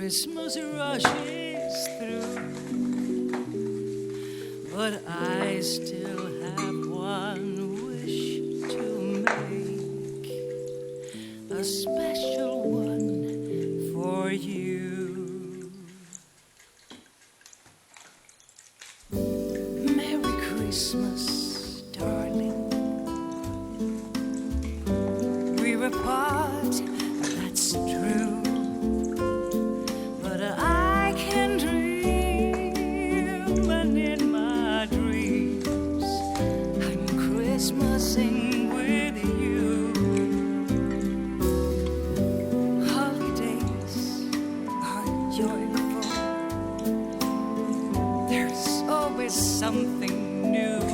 Christmas rushes through, but I still have one wish to make, a special one for you. Merry Christmas, darling. We're apart, that's true. I can dream, and in my dreams I'm Christmasing with you. Holidays are joyful. There's always something new.